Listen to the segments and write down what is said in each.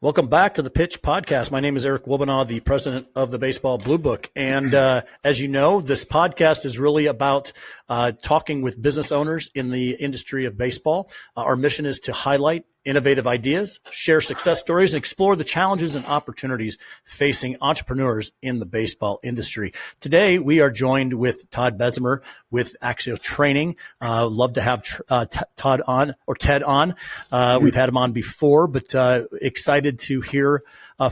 Welcome back to the Pitch Podcast. My name is Eric Wubbena, the president of the Baseball Bluebook. And as you know, this podcast is really about talking with business owners in the industry of baseball. Our mission is to highlight innovative ideas, share success stories, and explore the challenges and opportunities facing entrepreneurs in the baseball industry. Today, we are joined with Todd Bezemer with AXIO Training. Love to have Todd on, or Ted on. We've had him on before, but excited to hear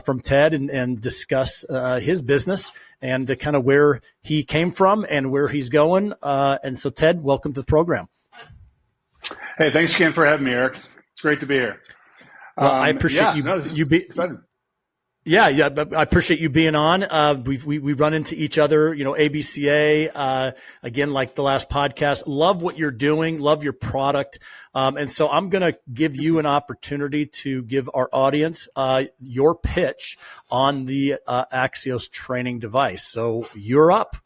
from Ted and discuss his business and kind of where he came from and where he's going. And so, Ted, welcome to the program. Hey, thanks again for having me, Eric. It's great to be here. Well, I appreciate you being. Yeah, but I appreciate you being on. We run into each other, ABCA, again, like the last podcast. Love what you're doing. Love your product. And so I'm going to give you an opportunity to give our audience your pitch on the AXIO's training device. So you're up.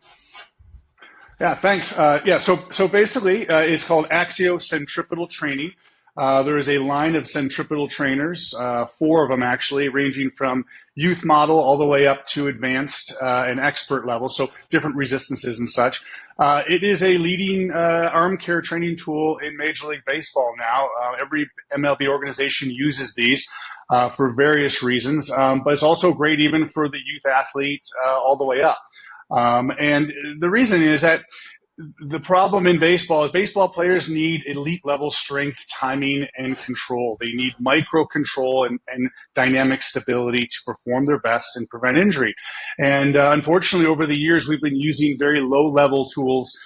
Yeah, thanks. So basically, it's called AXIO Centripetal Training. There is a line of centripetal trainers, 4 of them actually, ranging from youth model all the way up to advanced and expert level, so different resistances and such. It is a leading arm care training tool in Major League Baseball now. Every MLB organization uses these for various reasons, but it's also great even for the youth athlete all the way up. And the reason is that the problem in baseball is baseball players need elite level strength, timing, and control. They need micro control and dynamic stability to perform their best and prevent injury. And unfortunately, over the years, we've been using very low level tools,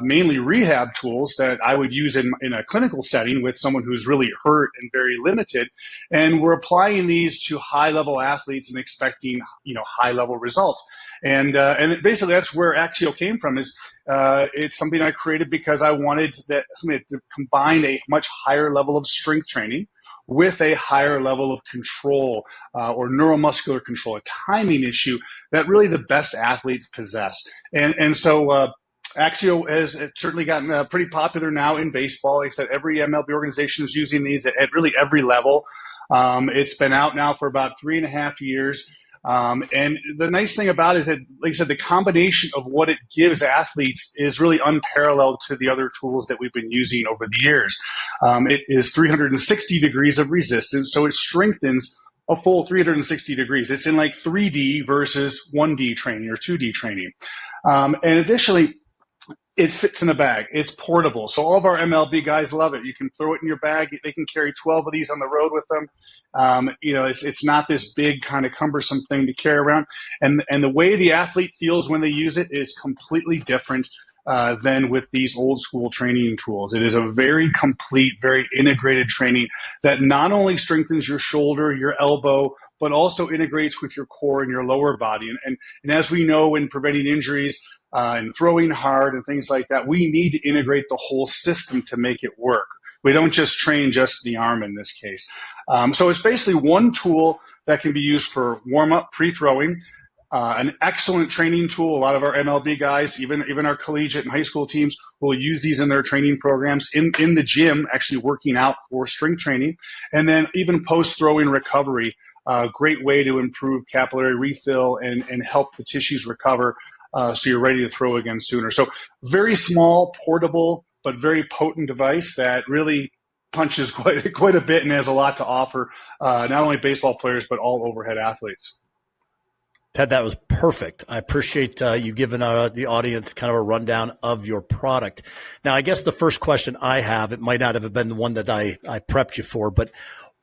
mainly rehab tools that I would use in a clinical setting with someone who's really hurt and very limited. And we're applying these to high level athletes and expecting, high level results. And basically that's where AXIO came from. It's something I created because I wanted something to combine a much higher level of strength training with a higher level of control or neuromuscular control, a timing issue that really the best athletes possess. And so AXIO has certainly gotten pretty popular now in baseball. Like I said, every MLB organization is using these at really every level. It's been out now for about 3.5 years. And the nice thing about it is that, like I said, the combination of what it gives athletes is really unparalleled to the other tools that we've been using over the years. It is 360 degrees of resistance, so it strengthens a full 360 degrees. It's in like 3D versus 1D training or 2D training. And additionally, it fits in a bag. It's portable. So all of our MLB guys love it. You can throw it in your bag. They can carry 12 of these on the road with them. It's not this big kind of cumbersome thing to carry around. And the way the athlete feels when they use it is completely different than with these old school training tools. It is a very complete, very integrated training that not only strengthens your shoulder, your elbow, but also integrates with your core and your lower body. And as we know, in preventing injuries, and throwing hard and things like that, we need to integrate the whole system to make it work. We don't just train just the arm in this case. So it's basically one tool that can be used for warm-up, pre-throwing, an excellent training tool. A lot of our MLB guys, even our collegiate and high school teams, will use these in their training programs in the gym, actually working out for strength training. And then even post-throwing recovery, great way to improve capillary refill and help the tissues recover so you're ready to throw again sooner. So very small, portable, but very potent device that really punches quite a bit and has a lot to offer, not only baseball players, but all overhead athletes. Ted, that was perfect. I appreciate you giving the audience kind of a rundown of your product. Now, I guess the first question I have, it might not have been the one that I prepped you for, but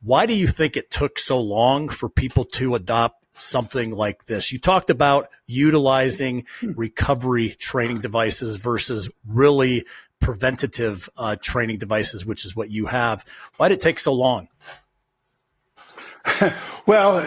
why do you think it took so long for people to adopt something like this? You talked about utilizing recovery training devices versus really preventative training devices, which is what you have. Why did it take so long? Well,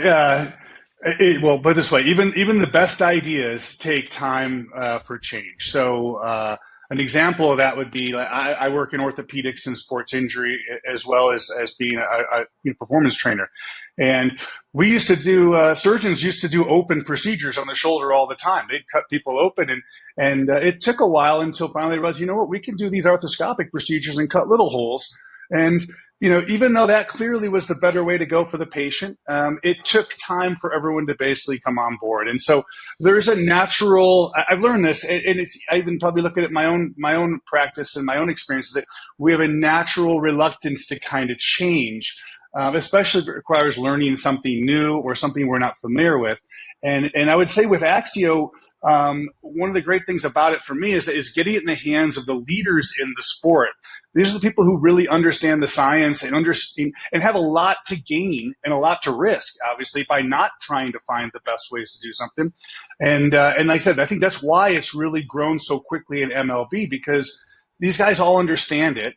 put it this way, even the best ideas take time for change. So an example of that would be, I work in orthopedics and sports injury as well as being a performance trainer. And we used to do, surgeons used to do open procedures on the shoulder all the time. They'd cut people open and it took a while until finally they realized, you know what, we can do these arthroscopic procedures and cut little holes. And even though that clearly was the better way to go for the patient, it took time for everyone to basically come on board. And so there's a natural, I've learned this, and I even probably look at it my own practice and my own experiences, that we have a natural reluctance to kind of change, especially if it requires learning something new or something we're not familiar with. And I would say with AXIO, one of the great things about it for me is getting it in the hands of the leaders in the sport. These are the people who really understand the science and understand and have a lot to gain and a lot to risk, obviously, by not trying to find the best ways to do something. And like I said, I think that's why it's really grown so quickly in MLB, because these guys all understand it.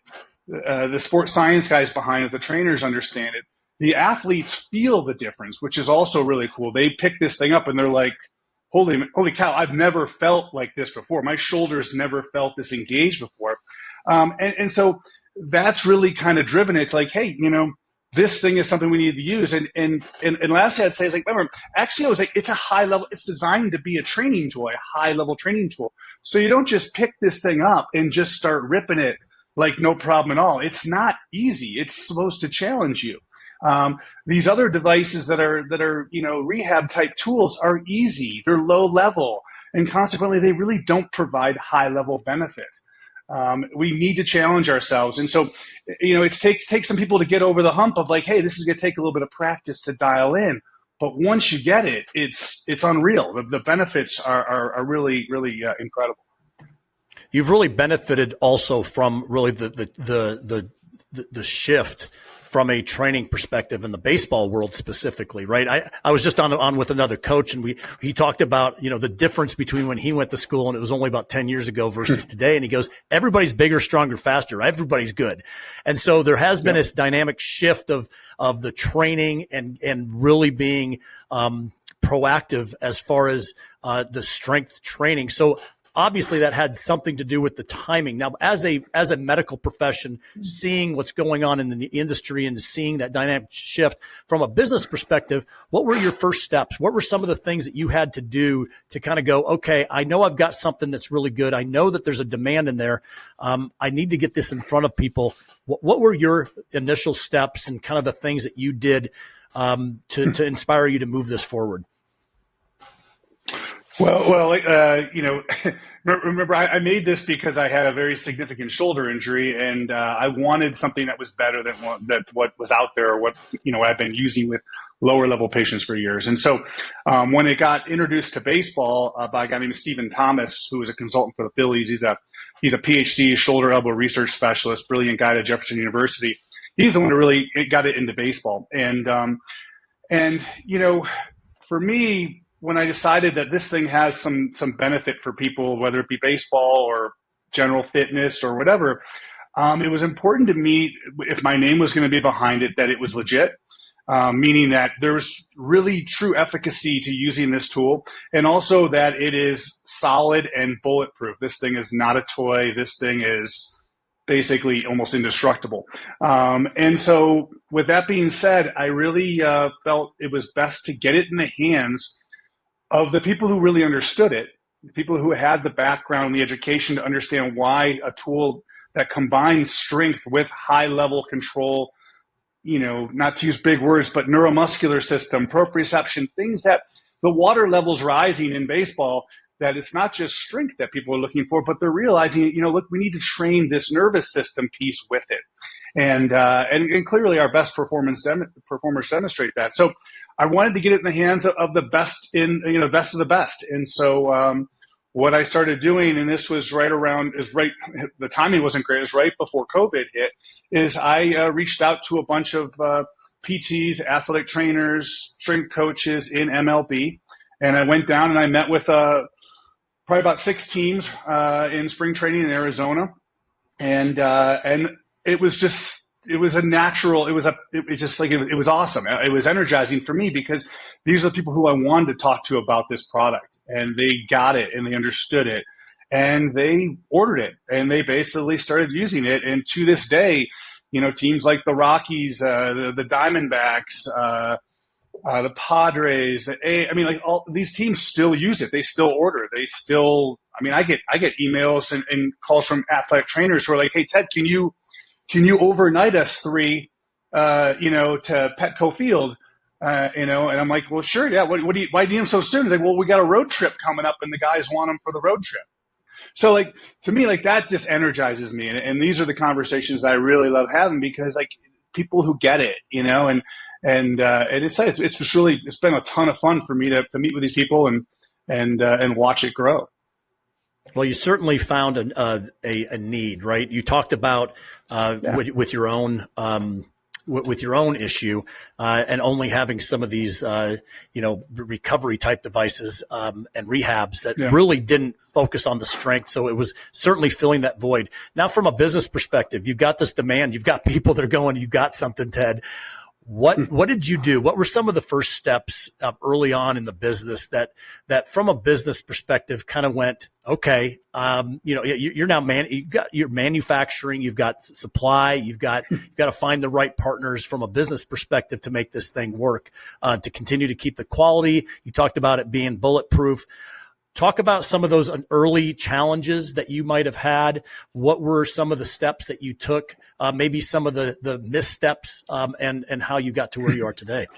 The sports science guys behind it, the trainers understand it. The athletes feel the difference, which is also really cool. They pick this thing up and they're like, holy cow, I've never felt like this before. My shoulders never felt this engaged before. And so that's really kind of driven it. It's like, hey, this thing is something we need to use. And lastly, I'd say is like, remember, AXIO is it's a high level, it's designed to be a training tool, a high level training tool. So you don't just pick this thing up and just start ripping it like no problem at all. It's not easy. It's supposed to challenge you. These other devices that are rehab type tools are easy. They're low level, and consequently, they really don't provide high level benefit. We need to challenge ourselves, and so it takes some people to get over the hump of like, hey, this is going to take a little bit of practice to dial in. But once you get it, it's unreal. The benefits are really incredible. You've really benefited also from really the shift from a training perspective in the baseball world specifically, right? I was just on with another coach, and he talked about, the difference between when he went to school and it was only about 10 years ago versus today. And he goes, everybody's bigger, stronger, faster. Everybody's good. And so there has been this dynamic shift of the training and really being proactive as far as the strength training. So obviously that had something to do with the timing. Now, as a medical profession, seeing what's going on in the industry and seeing that dynamic shift from a business perspective, what were your first steps? What were some of the things that you had to do to kind of go, okay, I know I've got something that's really good. I know that there's a demand in there. I need to get this in front of people. What were your initial steps and kind of the things that you did to inspire you to move this forward? Well, remember, I made this because I had a very significant shoulder injury, and I wanted something that was better than what was out there, or what I've been using with lower level patients for years. And so when it got introduced to baseball by a guy named Stephen Thomas, who was a consultant for the Phillies, he's a PhD shoulder elbow research specialist, brilliant guy at Jefferson University. He's the one who really got it into baseball, and for me, when I decided that this thing has some benefit for people, whether it be baseball or general fitness or whatever, it was important to me, if my name was going to be behind it, that it was legit, meaning that there's really true efficacy to using this tool, and also that it is solid and bulletproof. This thing is not a toy. This thing is basically almost indestructible. And so with that being said, I really felt it was best to get it in the hands of the people who really understood it, the people who had the background and the education to understand why a tool that combines strength with high-level control, not to use big words, but neuromuscular system, proprioception, things that the water level's rising in baseball, that it's not just strength that people are looking for, but they're realizing, look, we need to train this nervous system piece with it. And clearly our best performers demonstrate that. So I wanted to get it in the hands of the best best of the best. And so what I started doing, and this was the timing wasn't great, it was right before COVID hit, is I reached out to a bunch of PTs, athletic trainers, strength coaches in MLB. And I went down and I met with probably about 6 teams in spring training in Arizona. And it was just, it was awesome. It was energizing for me because these are the people who I wanted to talk to about this product, and they got it and they understood it and they ordered it and they basically started using it. And to this day, teams like the Rockies, the Diamondbacks, the Padres, all these teams still use it. They still order. They still, I get emails and calls from athletic trainers who are like, hey, Ted, can you overnight us 3 to Petco Field, and I'm like, well, sure, yeah. Why do you need them so soon? He's like, well, we got a road trip coming up, and the guys want them for the road trip. So like to me, like that just energizes me, and these are the conversations that I really love having because like people who get it, and it's been a ton of fun for me to meet with these people and watch it grow. Well, you certainly found a need, right? You talked about with your own with your own issue and only having some of these recovery type devices and rehabs that really didn't focus on the strength. So it was certainly filling that void. Now, from a business perspective, you've got this demand. You've got people that are going, "You got something, Ted." What did you do? What were some of the first steps early on in the business that from a business perspective kind of went, okay, you're now you got your manufacturing, you've got supply, you've got to find the right partners from a business perspective to make this thing work, to continue to keep the quality. You talked about it being bulletproof. Talk about some of those early challenges that you might have had. What were some of the steps that you took, maybe some of the missteps, and how you got to where you are today?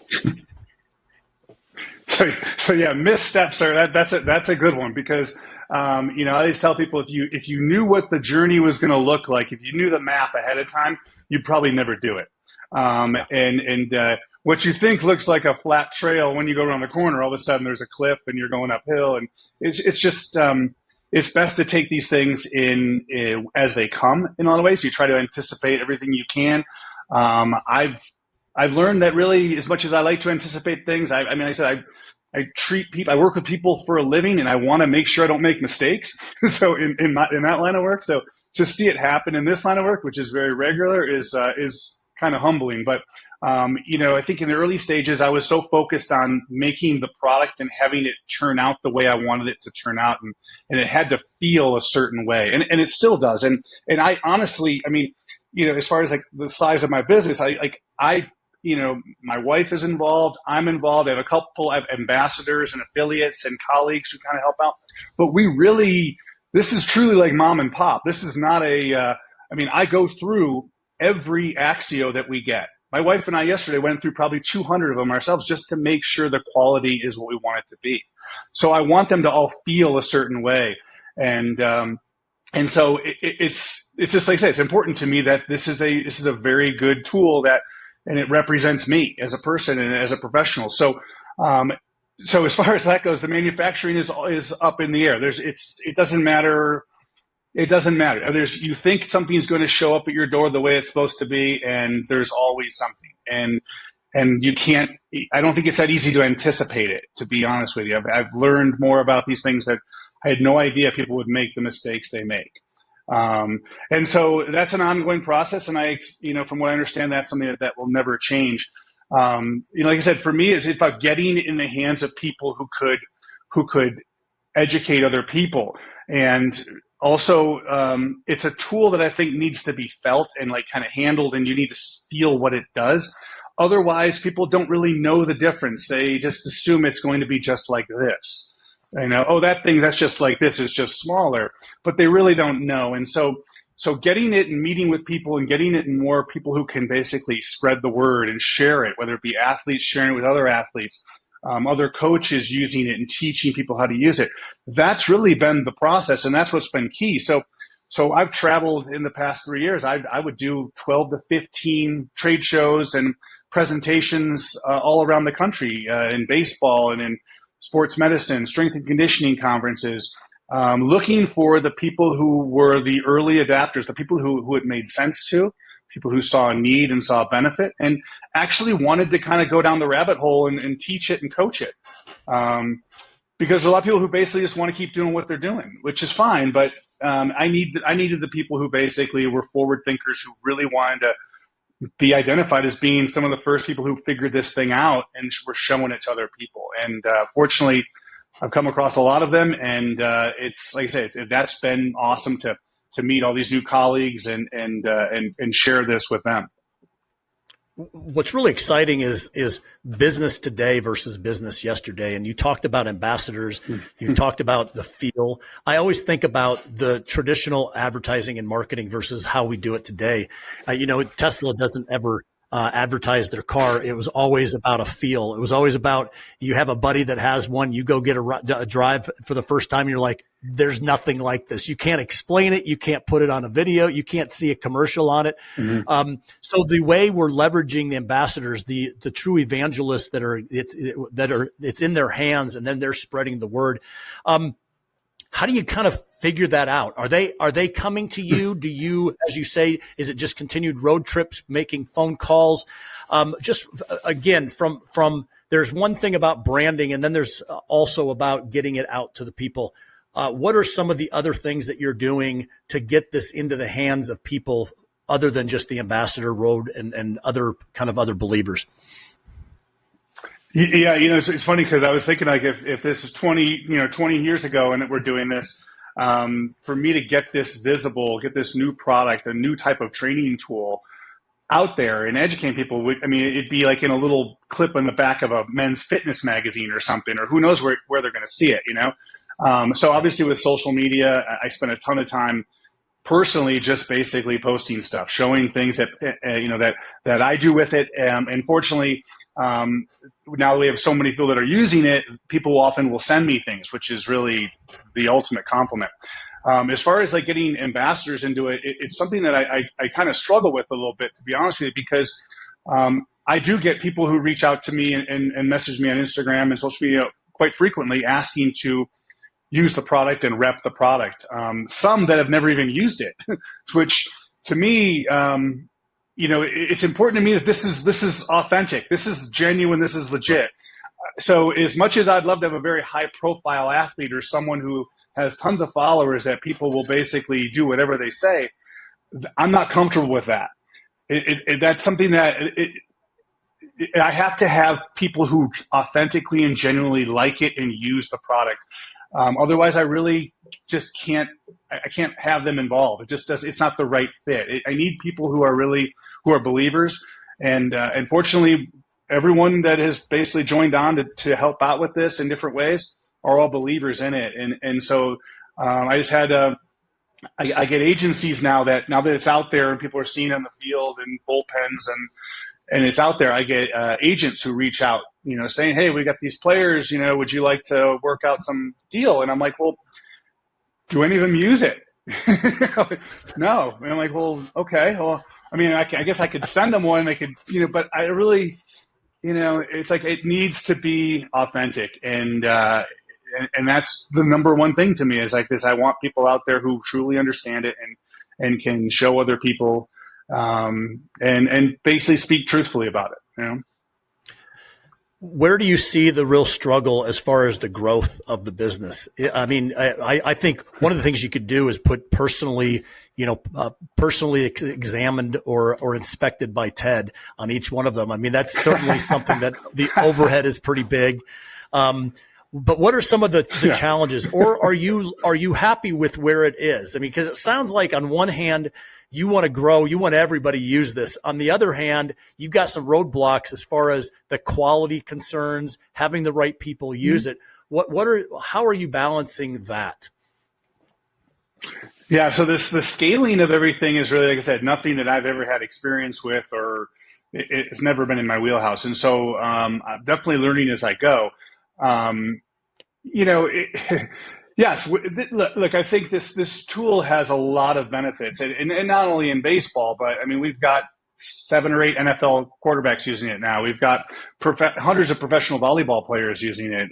So yeah, missteps that's a good one because I always tell people if you knew what the journey was going to look like, if you knew the map ahead of time, you'd probably never do it. What you think looks like a flat trail when you go around the corner, all of a sudden there's a cliff and you're going uphill, and it's just it's best to take these things in as they come in a lot of ways. You try to anticipate everything you can. I've learned that really, as much as I like to anticipate things, I treat people, I work with people for a living, and I want to make sure I don't make mistakes. So in that line of work, so to see it happen in this line of work, which is very regular, is kind of humbling. But I think in the early stages, I was so focused on making the product and having it turn out the way I wanted it to turn out, and it had to feel a certain way, and it still does. And I honestly, as far as like the size of my business, my wife is involved. I'm involved. I have ambassadors and affiliates and colleagues who kind of help out. But this is truly like mom and pop. This is not I go through every AXIO that we get. My wife and I yesterday went through probably 200 of them ourselves just to make sure the quality is what we want it to be. So I want them to all feel a certain way. And so it's just like I say, it's important to me that this is a very good tool and it represents me as a person and as a professional. So as far as that goes, the manufacturing is up in the air. It doesn't matter. It doesn't matter. You think something's going to show up at your door the way it's supposed to be, and there's always something. And you can't. I don't think it's that easy to anticipate it. To be honest with you, I've learned more about these things that I had no idea people would make the mistakes they make. And so that's an ongoing process. And from what I understand, that's something that will never change. Like I said, for me, it's about getting in the hands of people who could educate other people. And also, it's a tool that I think needs to be felt and like kind of handled, and you need to feel what it does. Otherwise, people don't really know the difference. They just assume it's going to be just like this. That thing that's just like this is just smaller, but they really don't know. And so getting it and meeting with people and getting it in more people who can basically spread the word and share it, whether it be athletes sharing it with other athletes, other coaches using it and teaching people how to use it. That's really been the process, and that's what's been key. So I've traveled in the past 3 years. I would do 12 to 15 trade shows and presentations all around the country in baseball and in sports medicine, strength and conditioning conferences, looking for the people who were the early adapters, the people who it made sense to, people who saw a need and saw a benefit, and actually wanted to kind of go down the rabbit hole and teach it and coach it. Because there are a lot of people who basically just want to keep doing what they're doing, which is fine. But I needed the people who basically were forward thinkers, who really wanted to be identified as being some of the first people who figured this thing out and were showing it to other people. And fortunately, I've come across a lot of them, and it's like I say, that's been awesome to meet all these new colleagues and share this with them. What's really exciting is business today versus business yesterday. And you talked about ambassadors. You talked about the feel. I always think about the traditional advertising and marketing versus how we do it today. Tesla doesn't ever advertise their car, it was always about a feel. It was always about, you have a buddy that has one, you go get a drive for the first time, and you're like, there's nothing like this. You can't explain it. You can't put it on a video. You can't see a commercial on it. Mm-hmm. So the way we're leveraging the ambassadors, the true evangelists it's in their hands, and then they're spreading the word. How do you kind of figure that out? Are they coming to you? Do you, as you say, is it just continued road trips, making phone calls? Just again, from there's one thing about branding, and then there's also about getting it out to the people. What are some of the other things that you're doing to get this into the hands of people other than just the ambassador road and other believers? Yeah, it's funny because I was thinking, like, if this is 20 years ago and that we're doing this, for me to get this visible, get this new product, a new type of training tool out there and educating people, it'd be like in a little clip in the back of a men's fitness magazine or something, or who knows where they're going to see it, So obviously with social media, I spend a ton of time personally just basically posting stuff, showing things that that I do with it. And fortunately, now that we have so many people that are using it, people often will send me things, which is really the ultimate compliment. As far as like getting ambassadors into it, it's something that I kind of struggle with a little bit, to be honest with you, because I do get people who reach out to me and message me on Instagram and social media quite frequently asking to use the product and rep the product. Some that have never even used it, which to me, it's important to me that this is authentic. This is genuine. This is legit. So as much as I'd love to have a very high profile athlete or someone who has tons of followers that people will basically do whatever they say, I'm not comfortable with that. That's something that I have to have people who authentically and genuinely like it and use the product. Otherwise, I really just can't have them involved. It's not the right fit. I need people who are believers. And unfortunately, everyone that has basically joined on to help out with this in different ways are all believers in it. And so I just had I get agencies now that it's out there and people are seeing it on the field and bullpens and it's out there. I get agents who reach out, saying, hey, we got these players, would you like to work out some deal? And I'm like, well, do any of them use it? No. And I'm like, well, okay. Well, I guess I could send them one. They could, but I really, it's like it needs to be authentic. And that's the number one thing to me is like this. I want people out there who truly understand it and can show other people and basically speak truthfully about it. Where do you see the real struggle as far as the growth of the business? I think one of the things you could do is put personally examined or inspected by Ted on each one of them. That's certainly something that the overhead is pretty big. But what are some of the challenges, or are you happy with where it is? Because it sounds like on one hand, you want to grow, you want everybody to use this. On the other hand, you've got some roadblocks as far as the quality concerns, having the right people use it. How are you balancing that? Yeah, so the scaling of everything is really, like I said, nothing that I've ever had experience with, or it's never been in my wheelhouse. And so I'm definitely learning as I go. Yes, look, I think this tool has a lot of benefits, and not only in baseball, but we've got 7 or 8 NFL quarterbacks using it now. We've got hundreds of professional volleyball players using it,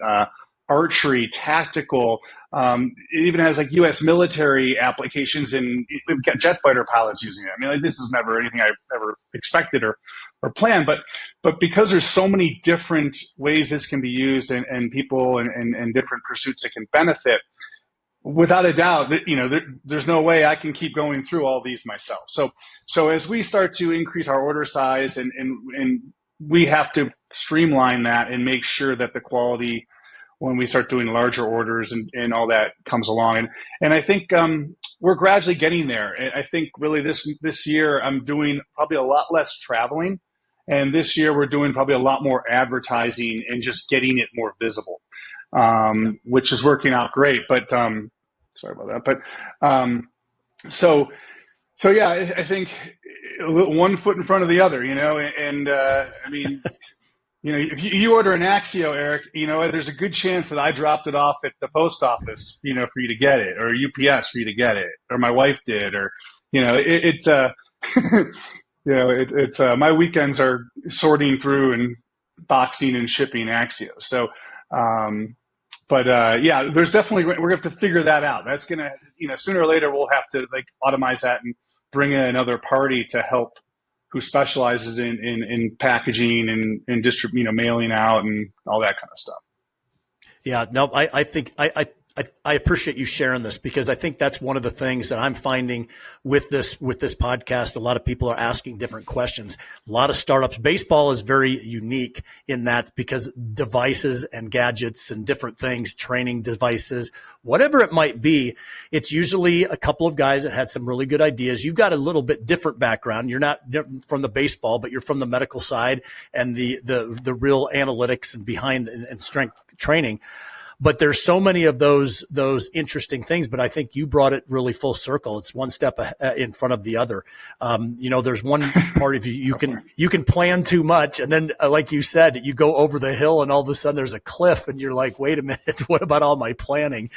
archery, tactical. It even has like U.S. military applications, and we've got jet fighter pilots using it. This is never anything I've ever expected or planned, but because there's so many different ways this can be used and people and different pursuits that can benefit, without a doubt, there's no way I can keep going through all these myself. So as we start to increase our order size and we have to streamline that and make sure that the quality when we start doing larger orders and all that comes along. And I think we're gradually getting there. I think really this year I'm doing probably a lot less traveling. And this year we're doing probably a lot more advertising and just getting it more visible, which is working out great. But sorry about that. But so yeah, I think one foot in front of the other, and I mean, if you order an AXIO, Eric, there's a good chance that I dropped it off at the post office, for you to get it, or UPS for you to get it, or my wife did, or, it's my weekends are sorting through and boxing and shipping AXIO. So, there's definitely, we're going to have to figure that out. That's going to, sooner or later we'll have to automate that and bring in another party to help who specializes in packaging and mailing out and all that kind of stuff. Yeah, no, I think I appreciate you sharing this, because I think that's one of the things that I'm finding with this podcast. A lot of people are asking different questions. A lot of startups. Baseball is very unique in that, because devices and gadgets and different things, training devices, whatever it might be, it's usually a couple of guys that had some really good ideas. You've got a little bit different background. You're not from the baseball, but you're from the medical side and the real analytics and behind and strength training. But there's so many of those interesting things, but I think you brought it really full circle. It's one step in front of the other. There's one part of you can plan too much, and then like you said, you go over the hill and all of a sudden there's a cliff and you're like, wait a minute, what about all my planning?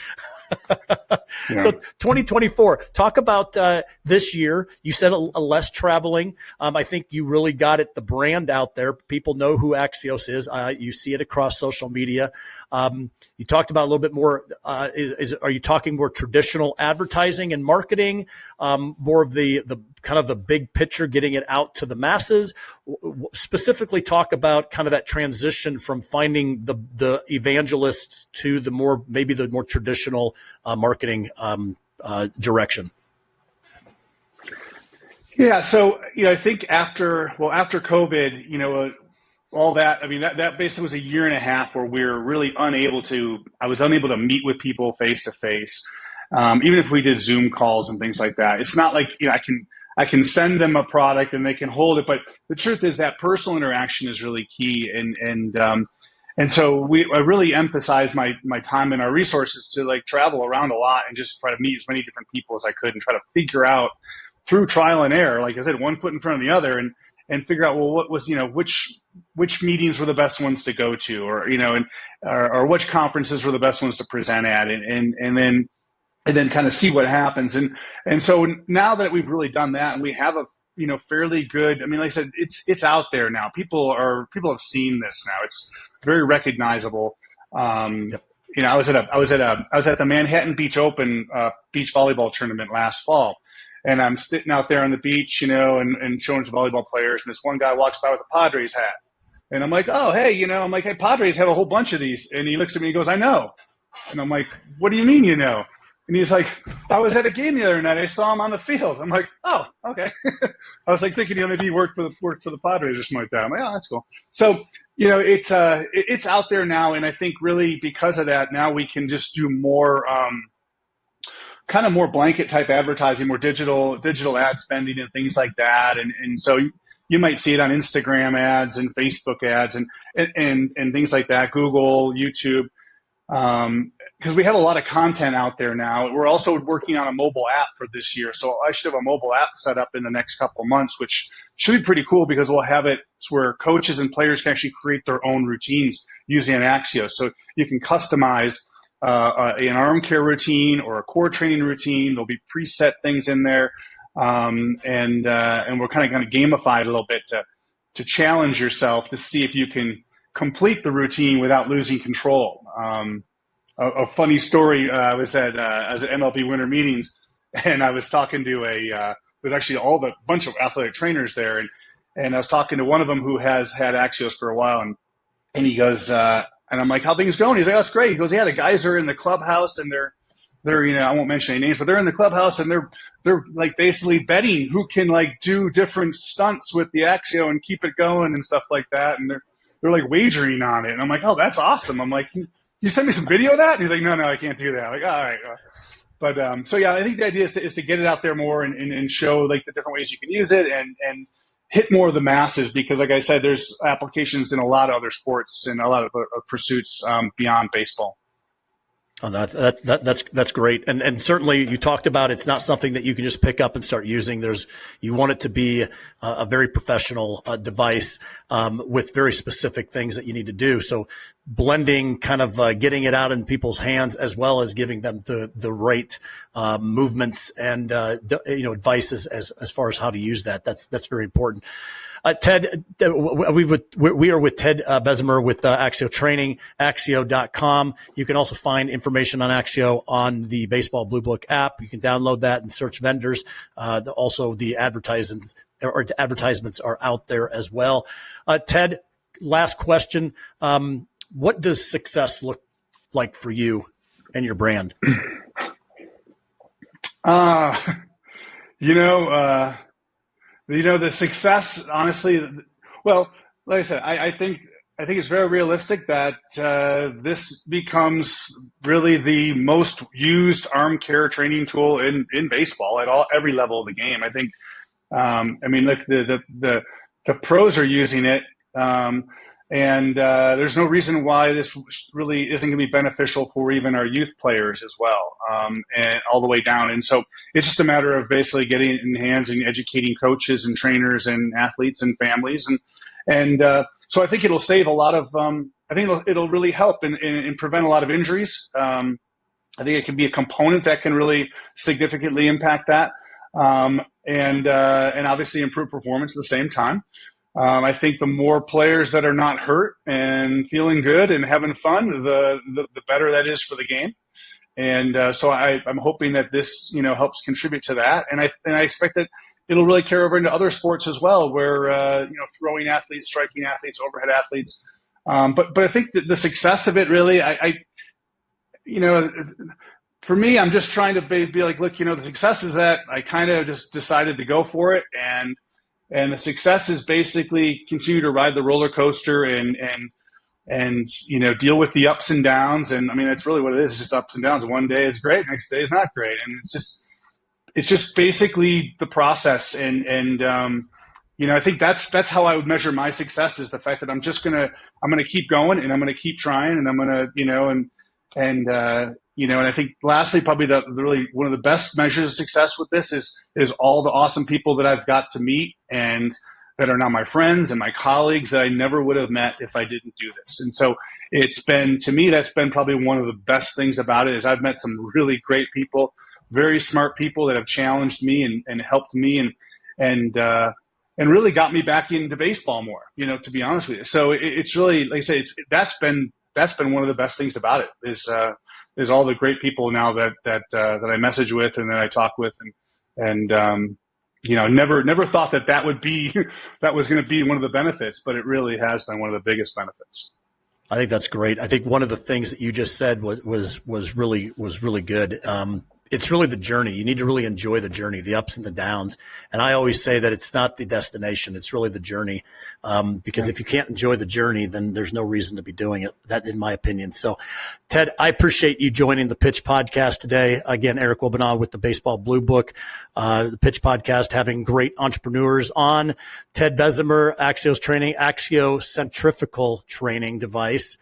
Yeah. So 2024, talk about this year. You said a less traveling. I think you really got the brand out there. People know who Axios is. You see it across social media. You talked about a little bit more. Are you talking more traditional advertising and marketing, more of the kind of the big picture, getting it out to the masses? Specifically talk about kind of that transition from finding the evangelists to maybe the more traditional marketing direction. Yeah. So, I think after COVID, all that, I mean, that basically was a year and a half where we were really I was unable to meet with people face to face. Even if we did Zoom calls and things like that, it's not like, I can send them a product and they can hold it. But the truth is that personal interaction is really key. And so I really emphasized my time and our resources to travel around a lot and just try to meet as many different people as I could and try to figure out through trial and error, like I said, one foot in front of the other, and figure out, well, what was, which meetings were the best ones to go to, or which conferences were the best ones to present at, and then kind of see what happens. And so now that we've really done that and we have a, fairly good, I mean, like I said, it's out there now. People have seen this now. It's very recognizable. Yep. I was at the Manhattan Beach Open beach volleyball tournament last fall. And I'm sitting out there on the beach, and showing to volleyball players. And this one guy walks by with a Padres hat. And I'm like, oh, hey, I'm like, hey, Padres have a whole bunch of these. And he looks at me and he goes, I know. And I'm like, what do you mean, you know? And he's like, I was at a game the other night. I saw him on the field. I'm like, oh, okay. I was thinking, maybe he worked for the Padres or something like that. I'm like, oh, that's cool. So, it's out there now. And I think really because of that, now we can just do more, kind of more blanket type advertising, more digital ad spending and things like that. And so you might see it on Instagram ads and Facebook ads and things like that, Google, YouTube, because we have a lot of content out there now. We're also working on a mobile app for this year. So I should have a mobile app set up in the next couple of months, which should be pretty cool because we'll have it where coaches and players can actually create their own routines using an Axio. So you can customize an arm care routine or a core training routine. There'll be preset things in there. And we're kind of going to gamify it a little bit to challenge yourself to see if you can complete the routine without losing control. A funny story, I was at MLB winter meetings and I was talking to it was actually a bunch of athletic trainers there. And I was talking to one of them who has had Axios for a while and he goes, and I'm like, how things going? He's like, oh, it's great. He goes, yeah, the guys are in the clubhouse and they're I won't mention any names, but they're in the clubhouse and they're like basically betting who can like do different stunts with the Axio and keep it going and stuff like that. And they're like wagering on it. And I'm like, oh, that's awesome. I'm like, can you send me some video of that? And he's like, no, I can't do that. I'm like, all right. But so yeah, I think the idea is to get it out there more and show like the different ways you can use it and hit more of the masses because, like I said, there's applications in a lot of other sports and a lot of pursuits beyond baseball. Oh, that's great. And certainly you talked about it's not something that you can just pick up and start using. You want it to be a very professional device with very specific things that you need to do. So blending, kind of getting it out in people's hands, as well as giving them the right movements and advice as far as how to use that. That's very important. Ted, we are with Ted Bezemer with AXIO Training, AXIO.com. You can also find information on AXIO on the Baseball Bluebook app. You can download that and search vendors. Also, the advertisements are out there as well. Ted, last question. What does success look like for you and your brand? The success, honestly, well, like I said, I think it's very realistic that this becomes really the most used arm care training tool in baseball at every level of the game. I think, look, the pros are using it, and there's no reason why this really isn't going to be beneficial for even our youth players as well, and all the way down. And so it's just a matter of basically getting it in hands and educating coaches and trainers and athletes and families. And so I think it'll save a lot of, I think it'll really help and prevent a lot of injuries. I think it can be a component that can really significantly impact that, and obviously improve performance at the same time. I think the more players that are not hurt and feeling good and having fun, the better that is for the game. And so I'm hoping that this, helps contribute to that. And I expect that it'll really carry over into other sports as well, where, throwing athletes, striking athletes, overhead athletes. But I think that the success of it really, for me, I'm just trying to be like, look, the success is that I kind of just decided to go for it. And the success is basically continue to ride the roller coaster and deal with the ups and downs. And that's really what it is. It's just ups and downs. One day is great, next day is not great. And it's just basically the process. And I think that's how I would measure my success, is the fact that I'm going to keep going, and I'm going to keep trying, and I'm going to, and I think lastly, probably really one of the best measures of success with this is all the awesome people that I've got to meet and that are now my friends and my colleagues that I never would have met if I didn't do this. And so to me, that's been probably one of the best things about it, is I've met some really great people, very smart people that have challenged me and helped me and really got me back into baseball more, to be honest with you. So it's really, like I say, that's been one of the best things about it, is all the great people now that I message with and that I talk with, and never thought that would be that was going to be one of the benefits, but it really has been one of the biggest benefits. I think that's great. I think one of the things that you just said was really good. It's really the journey. You need to really enjoy the journey, the ups and the downs. And I always say that it's not the destination. It's really the journey. Because if you can't enjoy the journey, then there's no reason to be doing it. That, in my opinion. So, Ted, I appreciate you joining the Pitch Podcast today. Again, Eric Wubbena with the Baseball Bluebook, the Pitch Podcast, having great entrepreneurs on. Ted Bezemer, AXIO's training, AXIO Centripetal Training device.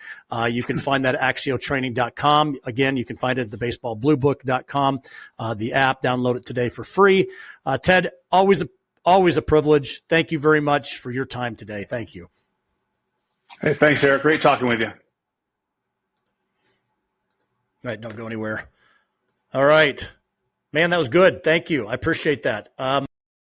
You can find that at AXIOtraining.com. Again, you can find it at thebaseballbluebook.com. The app, download it today for free. Ted, always a privilege. Thank you very much for your time today. Thank you. Hey, thanks, Eric. Great talking with you. All right, don't go anywhere. All right. Man, that was good. Thank you. I appreciate that.